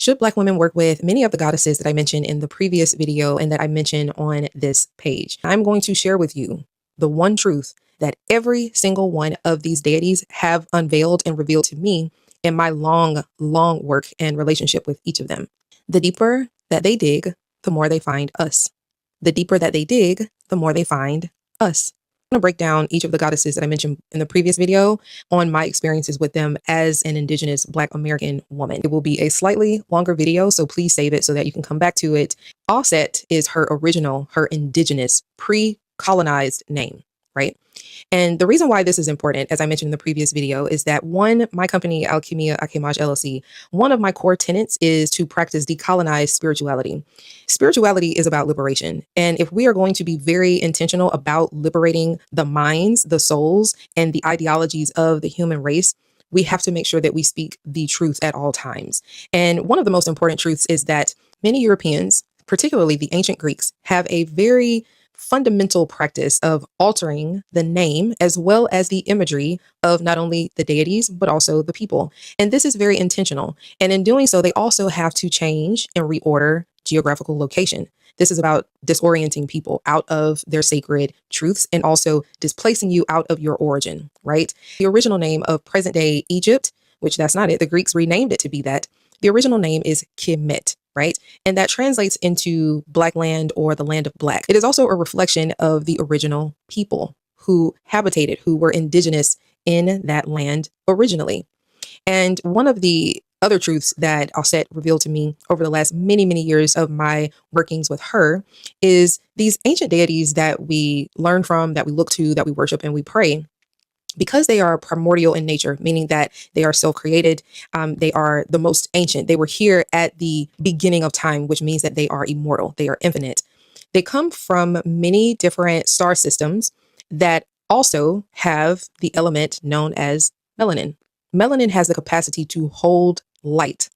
Should Black women work with many of the goddesses that I mentioned in the previous video and that I mentioned on this page? I'm going to share with you the one truth that every single one of these deities have unveiled and revealed to me in my long work and relationship with each of them. The deeper that they dig, the more they find us. The deeper that they dig, the more they find us. I'm going to break down each of the goddesses that I mentioned in the previous video on my experiences with them as an Indigenous Black American woman. It will be a slightly longer video, so please save it so that you can come back to it. Offset is her original, her Indigenous, pre-colonized name, right? And the reason why this is important, as I mentioned in the previous video, is that one, my company, Alchemia Akemaj LLC, one of my core tenets is to practice decolonized spirituality. Spirituality is about liberation. And if we are going to be very intentional about liberating the minds, the souls, and the ideologies of the human race, we have to make sure that we speak the truth at all times. And one of the most important truths is that many Europeans, particularly the ancient Greeks, have a very fundamental practice of altering the name as well as the imagery of not only the deities, but also the people. And this is very intentional. And in doing so, they also have to change and reorder geographical location. This is about disorienting people out of their sacred truths and also displacing you out of your origin, right? The original name of present day Egypt, which that's not it, the Greeks renamed it to be that. The original name is Kemet, right? And that translates into Black land or the land of Black. It is also a reflection of the original people who habitated, who were indigenous in that land originally. And one of the other truths that Offset revealed to me over the last many years of my workings with her is these ancient deities that we learn from, that we look to, that we worship and we pray. Because they are primordial in nature, meaning that they are self-created, they are the most ancient. They were here at the beginning of time, which means that they are immortal. They are infinite. They come from many different star systems that also have the element known as melanin. Melanin has the capacity to hold light.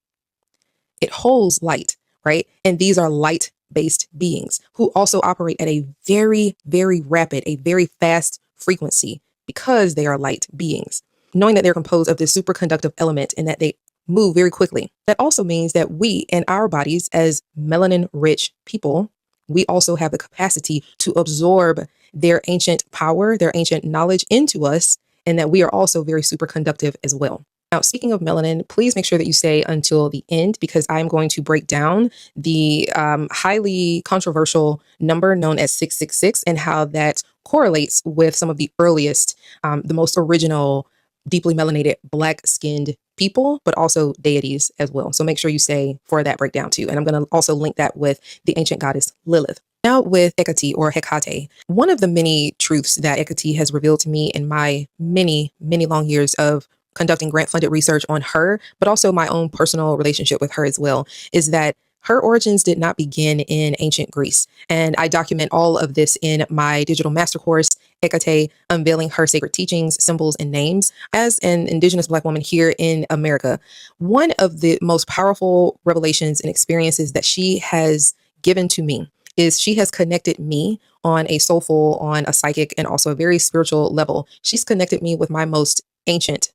It holds light, right? And these are light-based beings who also operate at a very rapid, a very fast frequency, because they are light beings, knowing that they're composed of this superconductive element and that they move very quickly. That also means that we in our bodies as melanin-rich people, we also have the capacity to absorb their ancient power, their ancient knowledge into us, and that we are also very superconductive as well. Now, speaking of melanin, please make sure that you stay until the end because I'm going to break down the highly controversial number known as 666 and how that correlates with some of the earliest, the most original, deeply melanated Black-skinned people, but also deities as well. So make sure you stay for that breakdown too. And I'm going to also link that with the ancient goddess Lilith. Now with Hecate or Hecate, one of the many truths that Hecate has revealed to me in my many long years of conducting grant-funded research on her, but also my own personal relationship with her as well, is that her origins did not begin in ancient Greece. And I document all of this in my digital master course, Hecate, Unveiling Her Sacred Teachings, Symbols, and Names. As an Indigenous Black woman here in America, one of the most powerful revelations and experiences that she has given to me is she has connected me on a soulful, on a psychic, and also a very spiritual level. She's connected me with my most ancient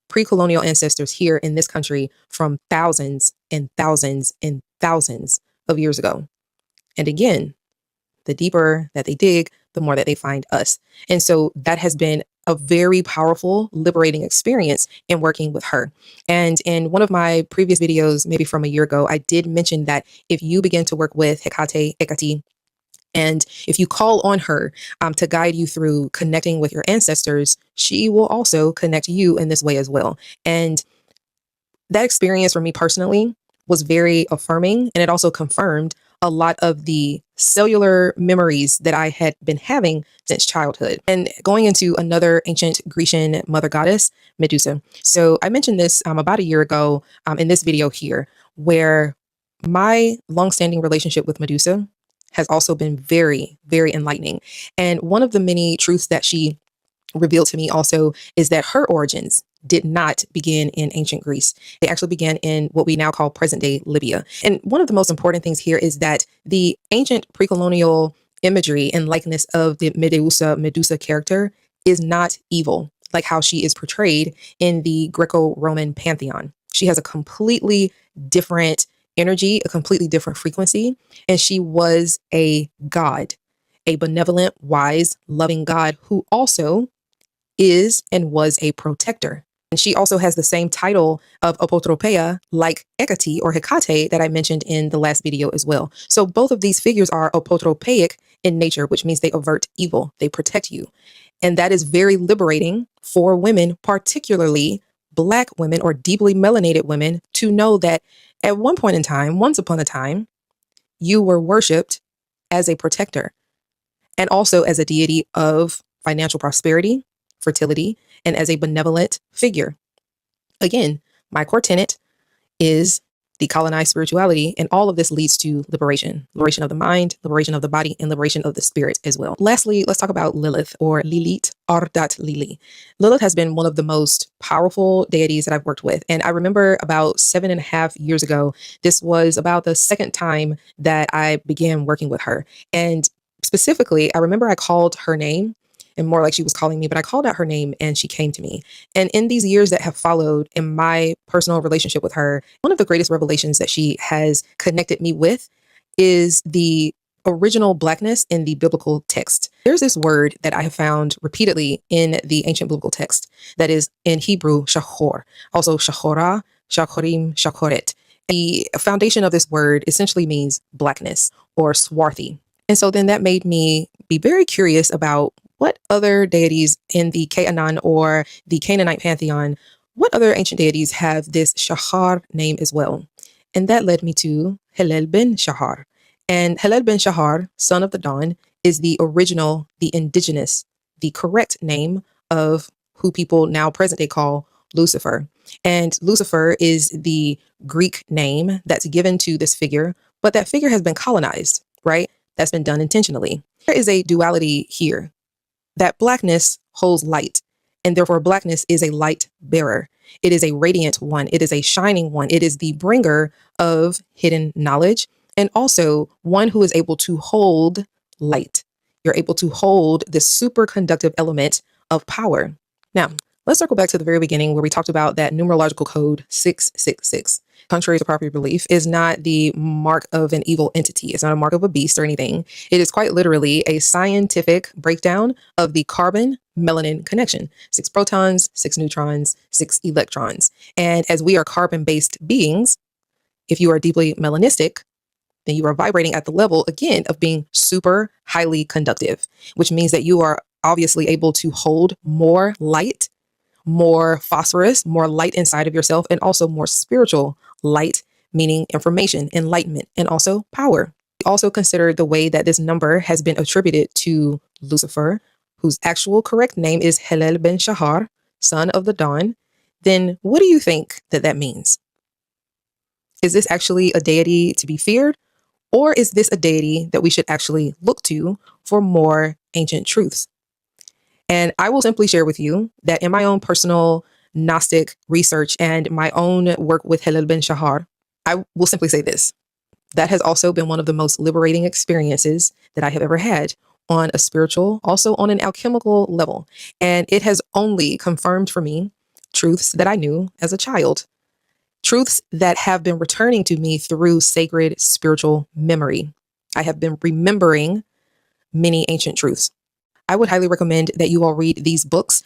pre-colonial ancestors here in this country from thousands and thousands and thousands of years ago. And again, the deeper that they dig, the more that they find us. And so that has been a very powerful, liberating experience in working with her. And in one of my previous videos, maybe from a year ago, I did mention that if you begin to work with Hecate, and if you call on her to guide you through connecting with your ancestors, she will also connect you in this way as well. And that experience for me personally was very affirming, and it also confirmed a lot of the cellular memories that I had been having since childhood. And going into another ancient Grecian mother goddess, Medusa. So I mentioned this about a year ago in this video here, where my longstanding relationship with Medusa has also been very enlightening. And one of the many truths that she revealed to me also is that her origins did not begin in ancient Greece. They actually began in what we now call present day Libya. And one of the most important things here is that the ancient pre-colonial imagery and likeness of the Medusa character is not evil, like how she is portrayed in the Greco-Roman pantheon. She has a completely different energy, a completely different frequency. And she was a god, a benevolent, wise, loving God who also is and was a protector. And she also has the same title of apotropeia like Hecate or Hecate that I mentioned in the last video as well. So both of these figures are apotropaic in nature, which means they avert evil, they protect you. And that is very liberating for women, particularly Black women or deeply melanated women, to know that at one point in time, once upon a time, you were worshipped as a protector and also as a deity of financial prosperity, fertility, and as a benevolent figure. Again, my core tenet is decolonized spirituality, and all of this leads to liberation of the mind, liberation of the body, and liberation of the spirit as well. Lastly, let's talk about Lilith or Lilith, Ardat Lili. Lilith has been one of the most powerful deities that I've worked with, and I remember about 7.5 years ago, this was about the second time that I began working with her. And specifically, I remember I called her name, and more like she was calling me, but I called out her name and she came to me. And in these years that have followed in my personal relationship with her, one of the greatest revelations that she has connected me with is the original Blackness in the biblical text. There's this word that I have found repeatedly in the ancient biblical text that is in Hebrew, shachor, also shachora, shachorim, shachoret. The foundation of this word essentially means blackness or swarthy. And so then that made me be very curious about what other deities in the Canaan or the Canaanite pantheon, what other ancient deities have this Shahar name as well? And that led me to Helel ben Shahar. And Helel ben Shahar, son of the dawn, is the original, the indigenous, the correct name of who people now present day call Lucifer. And Lucifer is the Greek name that's given to this figure, but that figure has been colonized, right? That's been done intentionally. There is a duality here. That blackness holds light, and therefore blackness is a light bearer. It is a radiant one. It is a shining one. It is the bringer of hidden knowledge, and also one who is able to hold light. You're able to hold this superconductive element of power. Now, let's circle back to the very beginning where we talked about that numerological code 666. Contrary to popular belief, is not the mark of an evil entity. It's not a mark of a beast or anything. It is quite literally a scientific breakdown of the carbon-melanin connection. 6 protons, 6 neutrons, 6 electrons. And as we are carbon-based beings, if you are deeply melanistic, then you are vibrating at the level, again, of being super highly conductive, which means that you are obviously able to hold more light, more phosphorus, more light inside of yourself, and also more spiritual light, meaning information, enlightenment, and also power. We also consider the way that this number has been attributed to Lucifer, whose actual correct name is Helel ben Shahar, son of the dawn. Then what do you think that that means? Is this actually a deity to be feared? Or is this a deity that we should actually look to for more ancient truths? And I will simply share with you that in my own personal Gnostic research and my own work with Helel ben Shahar, I will simply say this. That has also been one of the most liberating experiences that I have ever had on a spiritual, also on an alchemical level. And it has only confirmed for me truths that I knew as a child, truths that have been returning to me through sacred spiritual memory. I have been remembering many ancient truths. I would highly recommend that you all read these books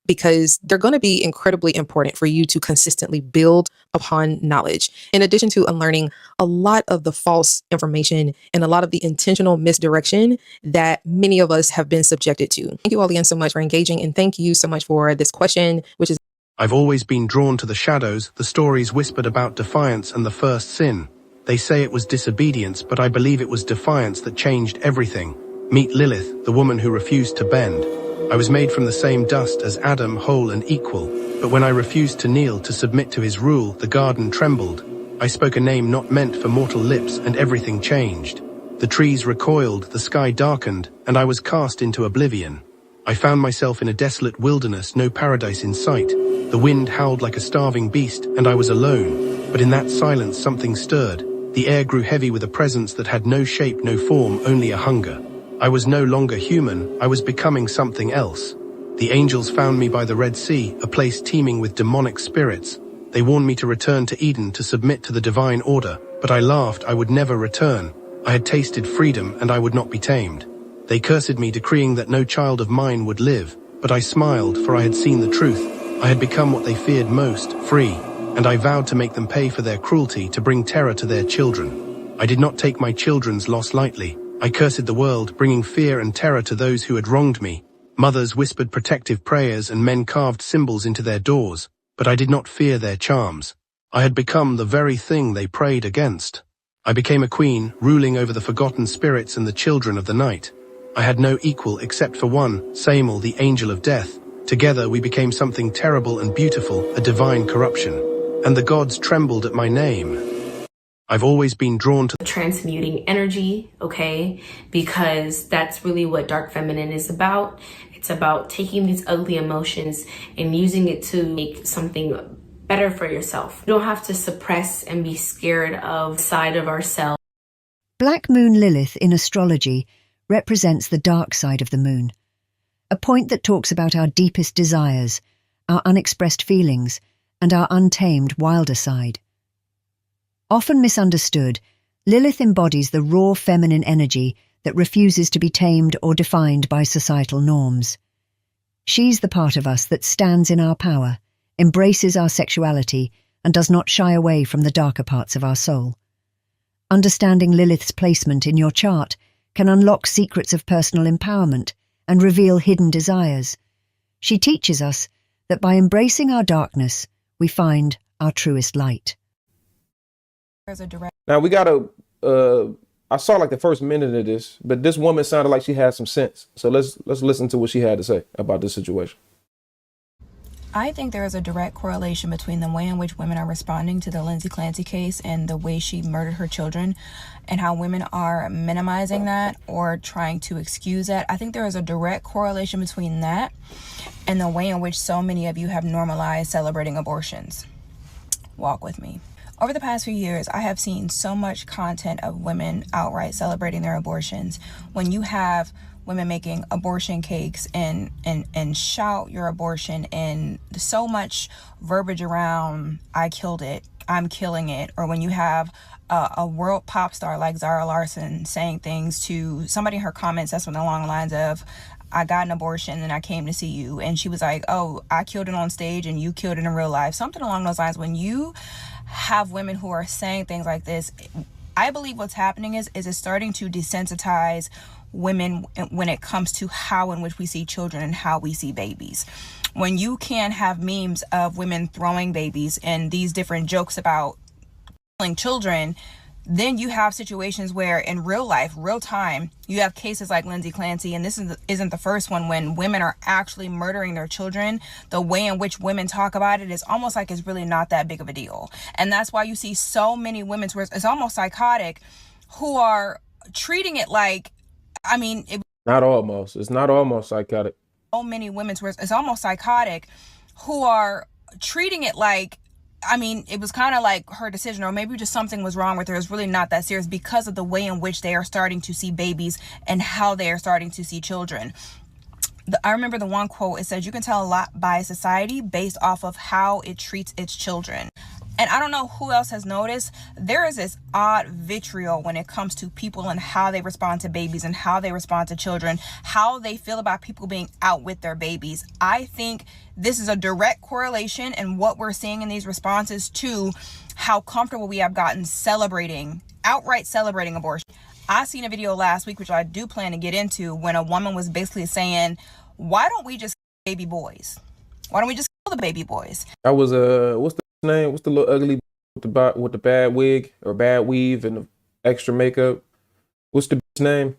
because they're going to be incredibly important for you to consistently build upon knowledge. In addition to unlearning a lot of the false information and a lot of the intentional misdirection that many of us have been subjected to. Thank you all again so much for engaging, and thank you so much for this question, which is I've always been drawn to the shadows, the stories whispered about defiance and the first sin. They say it was disobedience, but I believe it was defiance that changed everything. Meet Lilith, the woman who refused to bend. I was made from the same dust as Adam, whole and equal. But when I refused to kneel to submit to his rule, the garden trembled. I spoke a name not meant for mortal lips, and everything changed. The trees recoiled, the sky darkened, and I was cast into oblivion. I found myself in a desolate wilderness, no paradise in sight. The wind howled like a starving beast, and I was alone. But in that silence something stirred. The air grew heavy with a presence that had no shape, no form, only a hunger. I was no longer human, I was becoming something else. The angels found me by the Red Sea, a place teeming with demonic spirits. They warned me to return to Eden to submit to the divine order, But I laughed. I would never return. I had tasted freedom, and I would not be tamed. They cursed me, decreeing that no child of mine would live. But I smiled, for I had seen the truth. I had become what they feared most, free. And I vowed to make them pay for their cruelty, to bring terror to their children. I did not take my children's loss lightly. I cursed the world, bringing fear and terror to those who had wronged me. Mothers whispered protective prayers, and men carved symbols into their doors. But I did not fear their charms. I had become the very thing they prayed against. I became a queen, ruling over the forgotten spirits and the children of the night. I had no equal except for one, Samel, the angel of death. Together we became something terrible and beautiful, a divine corruption. And the gods trembled at my name. I've always been drawn to transmuting energy, okay? Because that's really what dark feminine is about. It's about taking these ugly emotions and using it to make something better for yourself. You don't have to suppress and be scared of the side of ourselves. Black moon Lilith in astrology represents the dark side of the moon, a point that talks about our deepest desires, our unexpressed feelings, and our untamed wilder side. Often misunderstood, Lilith embodies the raw feminine energy that refuses to be tamed or defined by societal norms. She's the part of us that stands in our power, embraces our sexuality, and does not shy away from the darker parts of our soul. Understanding Lilith's placement in your chart can unlock secrets of personal empowerment and reveal hidden desires. She teaches us that by embracing our darkness, we find our truest light. Now we gotta, I saw like the first minute of this, but this woman sounded like she had some sense. So let's listen to what she had to say about this situation. I think there is a direct correlation between the way in which women are responding to the Lindsay Clancy case and the way she murdered her children, and how women are minimizing that or trying to excuse that. I think there is a direct correlation between that and the way in which so many of you have normalized celebrating abortions. Walk with me. Over the past few years, I have seen so much content of women outright celebrating their abortions. When you have women making abortion cakes and shout your abortion, and so much verbiage around "I killed it," "I'm killing it," or when you have a world pop star like Zara Larsson saying things to somebody in her comments that's something along the lines of, "I got an abortion and I came to see you," and she was like, "Oh, I killed it on stage and you killed it in real life," something along those lines. When you have women who are saying things like this, I believe what's happening is it's starting to desensitize women when it comes to how in which we see children and how we see babies. When you can have memes of women throwing babies and these different jokes about killing children, then you have situations where in real life, real time, you have cases like Lindsay Clancy, and this isn't the first one, when women are actually murdering their children. The way in which women talk about it is almost like it's really not that big of a deal. And that's why you see so many women, where it's almost psychotic, who are treating it like, it's not almost psychotic. So many women, where it's almost psychotic, who are treating it like, it was kind of like her decision, or maybe just something was wrong with her. It's really not that serious because of the way in which they are starting to see babies and how they are starting to see children. I remember the one quote, it says, "You can tell a lot by society based off of how it treats its children." And I don't know who else has noticed, there is this odd vitriol when it comes to people and how they respond to babies and how they respond to children, how they feel about people being out with their babies. I think this is a direct correlation in what we're seeing in these responses to how comfortable we have gotten outright celebrating abortion. I seen a video last week, which I do plan to get into, when a woman was basically saying, "Why don't we just kill baby boys? Why don't we just kill the baby boys?" I was what's the name? What's the little ugly with the bad wig or bad weave and the extra makeup? What's the bitch name?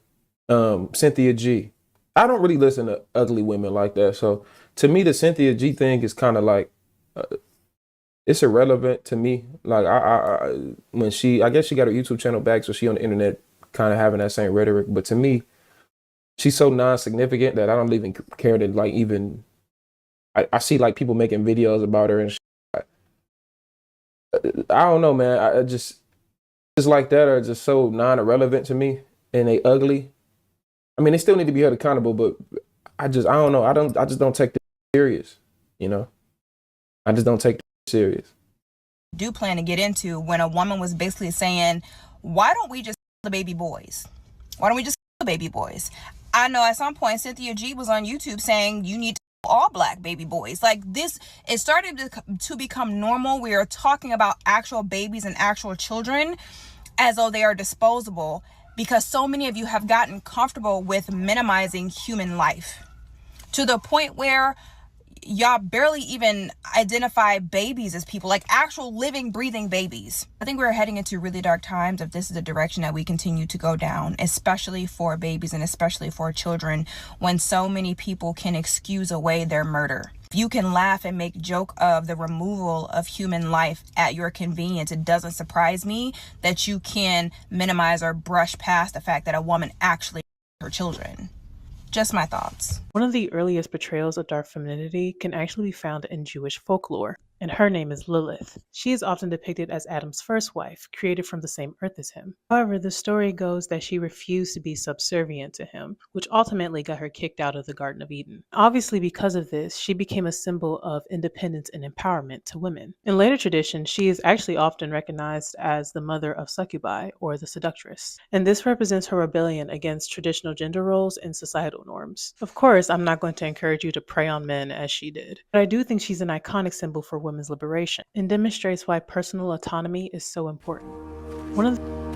Cynthia G. I don't really listen to ugly women like that. So to me, the Cynthia G thing is kind of like, it's irrelevant to me. Like I guess she got her YouTube channel back, so she on the internet kind of having that same rhetoric. But to me, she's so non-significant that I don't even care to like even. I see like people making videos about her and shit. I don't know, man. I just like that are just so non-irrelevant to me, and they ugly. They still need to be held accountable, but I don't know. I just don't take this serious, you know? I just don't take this serious. do plan to get into, when a woman was basically saying, why don't we just kill the baby boys? Why don't we just kill the baby boys? I know at some point Cynthia G was on YouTube saying you need to kill all black baby boys. Like this, it started to become normal. We are talking about actual babies and actual children as though they are disposable, because so many of you have gotten comfortable with minimizing human life to the point where y'all barely even identify babies as people, like actual living, breathing babies. I think we're heading into really dark times if this is the direction that we continue to go down, especially for babies and especially for children, when so many people can excuse away their murder. You can laugh and make joke of the removal of human life at your convenience. It doesn't surprise me that you can minimize or brush past the fact that a woman actually killed her children. Just my thoughts. One of the earliest portrayals of dark femininity can actually be found in Jewish folklore, and her name is Lilith. She is often depicted as Adam's first wife, created from the same earth as him. However, the story goes that she refused to be subservient to him, which ultimately got her kicked out of the Garden of Eden. Obviously, because of this, she became a symbol of independence and empowerment to women. In later traditions, she is actually often recognized as the mother of succubi, or the seductress, and this represents her rebellion against traditional gender roles and societal norms. Of course, I'm not going to encourage you to prey on men as she did, but I do think she's an iconic symbol for women's liberation and demonstrates why personal autonomy is so important. One of the